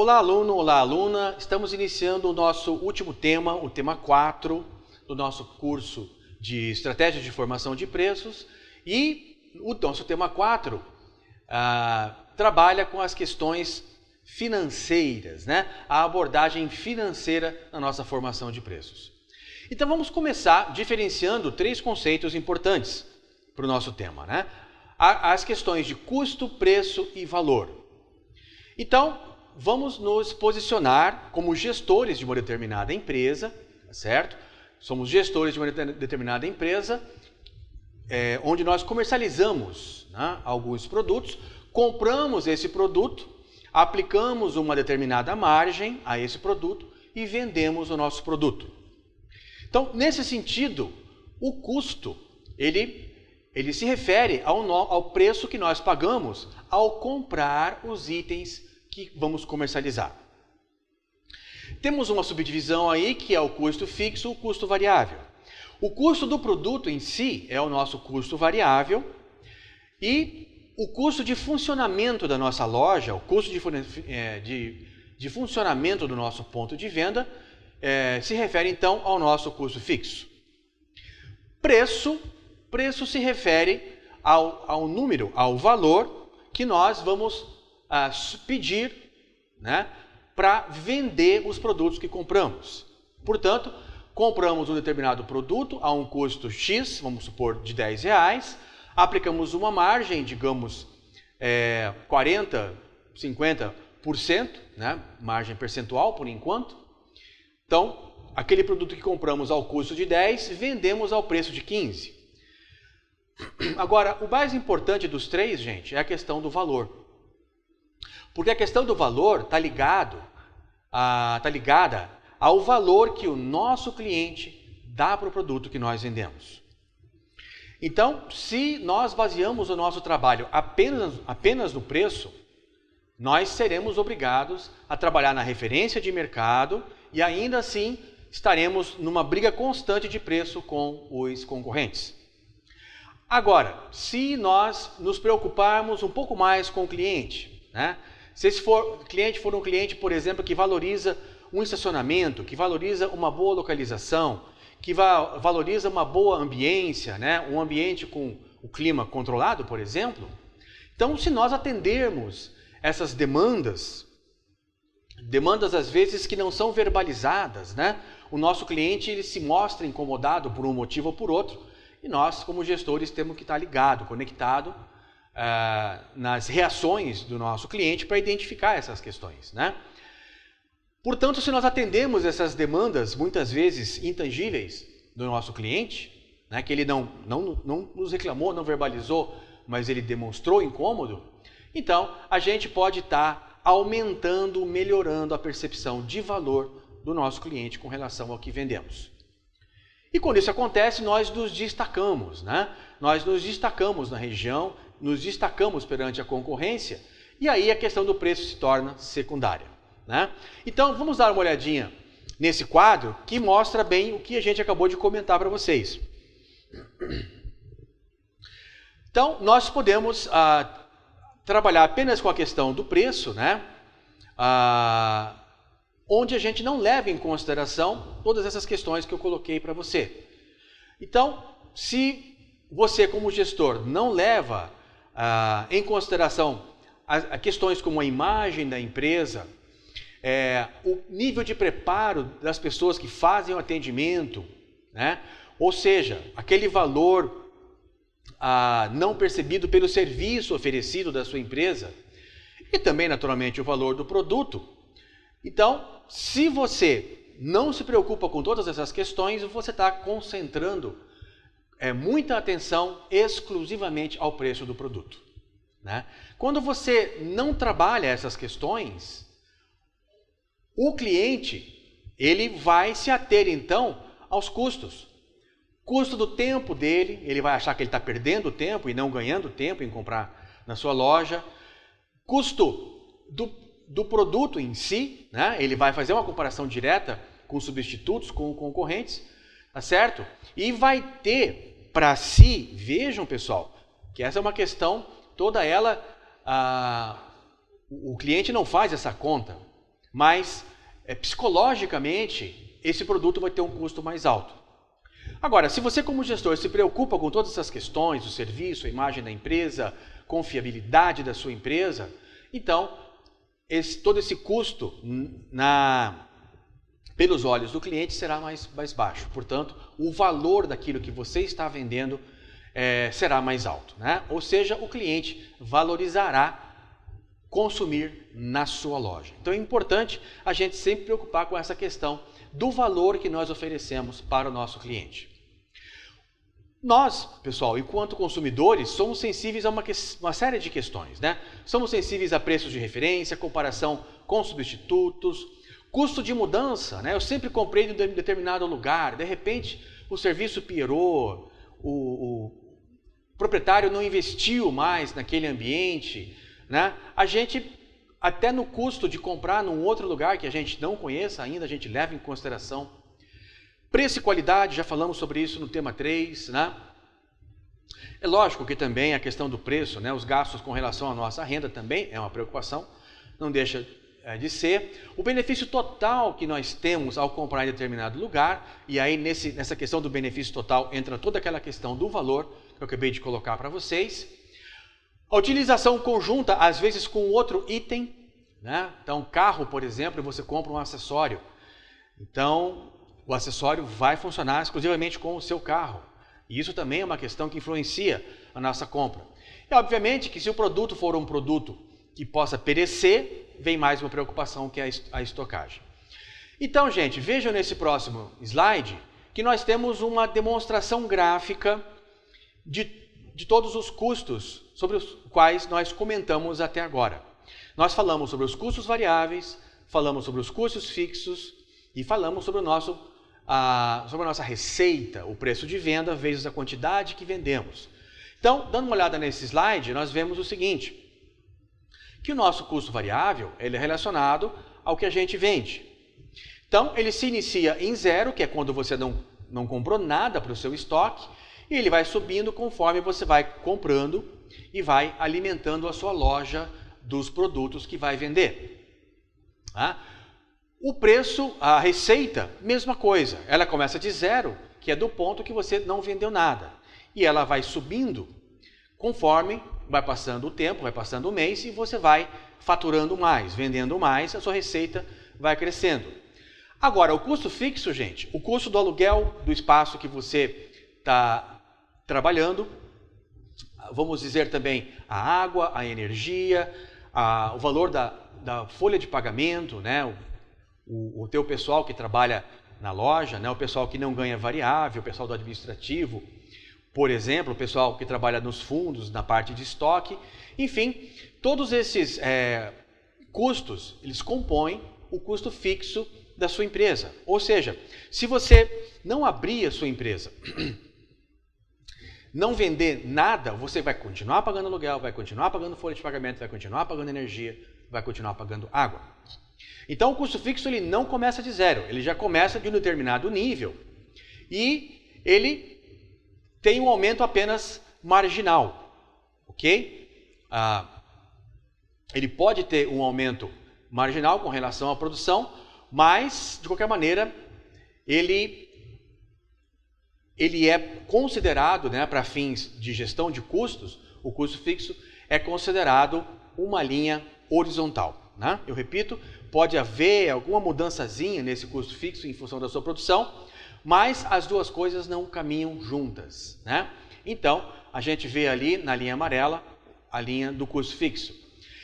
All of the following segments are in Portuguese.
Olá, aluno, olá, aluna. Estamos iniciando o nosso último tema, o tema 4 do nosso curso de Estratégia de Formação de Preços. E o nosso tema 4 trabalha com as questões financeiras, né? A abordagem financeira na nossa formação de preços. Então vamos começar diferenciando 3 conceitos importantes para o nosso tema, né? As questões de custo, preço e valor. Então, vamos nos posicionar como gestores de uma determinada empresa, certo? Somos gestores de uma determinada empresa, onde nós comercializamos, né, alguns produtos, compramos esse produto, aplicamos uma determinada margem a esse produto e vendemos o nosso produto. Então, nesse sentido, o custo, ele se refere ao preço que nós pagamos ao comprar os itens que vamos comercializar. Temos uma subdivisão aí que é o custo fixo e o custo variável. O custo do produto em si é o nosso custo variável e o custo de funcionamento da nossa loja, o custo de funcionamento do nosso ponto de venda se refere então ao nosso custo fixo. Preço se refere ao número, ao valor que nós vamos pedir, né, para vender os produtos que compramos. Portanto, compramos um determinado produto a um custo X, vamos supor de R$10, aplicamos uma margem, digamos, 40%, 50%, né, margem percentual por enquanto. Então, aquele produto que compramos ao custo de 10, vendemos ao preço de 15. Agora, o mais importante dos 3, gente, é a questão do valor. Porque a questão do valor está ligada ao valor que o nosso cliente dá para o produto que nós vendemos. Então, se nós baseamos o nosso trabalho apenas no preço, nós seremos obrigados a trabalhar na referência de mercado e ainda assim estaremos numa briga constante de preço com os concorrentes. Agora, se nós nos preocuparmos um pouco mais com o cliente, né? Se esse cliente for um cliente, por exemplo, que valoriza um estacionamento, que valoriza uma boa localização, que valoriza uma boa ambiência, né? Um ambiente com o clima controlado, por exemplo. Então, se nós atendermos essas demandas às vezes que não são verbalizadas, né? O nosso cliente ele se mostra incomodado por um motivo ou por outro, e nós, como gestores, temos que estar ligado, conectado nas reações do nosso cliente para identificar essas questões, né? Portanto, se nós atendemos essas demandas, muitas vezes intangíveis, do nosso cliente, né, que ele não nos reclamou, não verbalizou, mas ele demonstrou incômodo, então a gente pode estar aumentando, melhorando a percepção de valor do nosso cliente com relação ao que vendemos. E quando isso acontece, nós nos destacamos, né? Nós nos destacamos na região, nos destacamos perante a concorrência, e aí a questão do preço se torna secundária, né? Então, vamos dar uma olhadinha nesse quadro que mostra bem o que a gente acabou de comentar para vocês. Então, nós podemos trabalhar apenas com a questão do preço, né? Onde a gente não leva em consideração todas essas questões que eu coloquei para você. Então, se você como gestor não leva em consideração questões como a imagem da empresa, o nível de preparo das pessoas que fazem o atendimento, né? Ou seja, aquele valor não percebido pelo serviço oferecido da sua empresa e também, naturalmente, o valor do produto. Então, se você não se preocupa com todas essas questões, você está concentrando muita atenção exclusivamente ao preço do produto, né? Quando você não trabalha essas questões, o cliente ele vai se ater então aos custos. Custo do tempo dele, ele vai achar que ele está perdendo tempo e não ganhando tempo em comprar na sua loja. Custo do produto em si, né? Ele vai fazer uma comparação direta com substitutos, com concorrentes, tá certo? E vai ter para si, vejam pessoal, que essa é uma questão, toda ela, o cliente não faz essa conta. mas psicologicamente esse produto vai ter um custo mais alto. Agora, se você como gestor se preocupa com todas essas questões, o serviço, a imagem da empresa, confiabilidade da sua empresa, então todo esse custo pelos olhos do cliente será mais baixo. Portanto, o valor daquilo que você está vendendo será mais alto, né? Ou seja, o cliente valorizará consumir na sua loja. Então é importante a gente sempre preocupar com essa questão do valor que nós oferecemos para o nosso cliente. Nós, pessoal, enquanto consumidores, somos sensíveis a uma série de questões, né? Somos sensíveis a preços de referência, comparação com substitutos, custo de mudança, né? Eu sempre comprei em determinado lugar, de repente o serviço piorou, o proprietário não investiu mais naquele ambiente, né? A gente, até no custo de comprar num outro lugar que a gente não conheça ainda, a gente leva em consideração. Preço e qualidade, já falamos sobre isso no tema 3, né? É lógico que também a questão do preço, né? Os gastos com relação à nossa renda também é uma preocupação, não deixa de ser. O benefício total que nós temos ao comprar em determinado lugar, e aí nessa questão do benefício total entra toda aquela questão do valor que eu acabei de colocar para vocês. A utilização conjunta, às vezes com outro item, né? Então, carro, por exemplo, você compra um acessório. Então, o acessório vai funcionar exclusivamente com o seu carro. E isso também é uma questão que influencia a nossa compra. E, obviamente, que se o produto for um produto que possa perecer, vem mais uma preocupação que é a estocagem. Então, gente, vejam nesse próximo slide que nós temos uma demonstração gráfica de todos os custos sobre os quais nós comentamos até agora. Nós falamos sobre os custos variáveis, falamos sobre os custos fixos e falamos sobre sobre a nossa receita, o preço de venda vezes a quantidade que vendemos. Então, dando uma olhada nesse slide, nós vemos o seguinte, que o nosso custo variável ele é relacionado ao que a gente vende. Então, ele se inicia em zero, que é quando você não comprou nada para o seu estoque, e ele vai subindo conforme você vai comprando e vai alimentando a sua loja dos produtos que vai vender. Tá? O preço, a receita, mesma coisa. Ela começa de zero, que é do ponto que você não vendeu nada. E ela vai subindo conforme vai passando o tempo, vai passando o mês e você vai faturando mais, vendendo mais, a sua receita vai crescendo. Agora, o custo fixo, gente, o custo do aluguel do espaço que você está trabalhando, vamos dizer também a água, a energia, o valor da folha de pagamento, né? O teu pessoal que trabalha na loja, né? O pessoal que não ganha variável, o pessoal do administrativo, por exemplo, o pessoal que trabalha nos fundos, na parte de estoque, enfim, todos esses custos, eles compõem o custo fixo da sua empresa. Ou seja, se você não abrir a sua empresa, não vender nada, você vai continuar pagando aluguel, vai continuar pagando folha de pagamento, vai continuar pagando energia, vai continuar pagando água. Então, o custo fixo ele não começa de zero, ele já começa de um determinado nível e ele tem um aumento apenas marginal, ok? Ele pode ter um aumento marginal com relação à produção, mas, de qualquer maneira, ele é considerado, né, para fins de gestão de custos, o custo fixo é considerado uma linha horizontal. Né? Eu repito, pode haver alguma mudançazinha nesse custo fixo em função da sua produção, mas as duas coisas não caminham juntas. Né? Então, a gente vê ali na linha amarela a linha do custo fixo.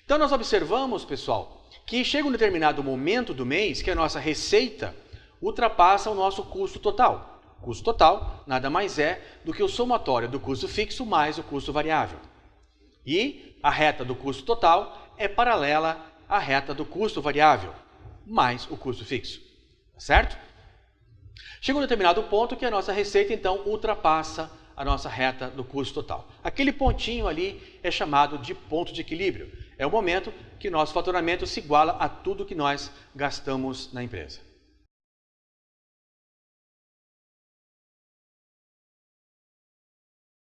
Então, nós observamos, pessoal, que chega um determinado momento do mês que a nossa receita ultrapassa o nosso custo total. Custo total nada mais é do que o somatório do custo fixo mais o custo variável. E a reta do custo total é paralela à reta do custo variável mais o custo fixo. Certo? Chega um determinado ponto que a nossa receita, então, ultrapassa a nossa reta do custo total. Aquele pontinho ali é chamado de ponto de equilíbrio. É o momento que nosso faturamento se iguala a tudo que nós gastamos na empresa.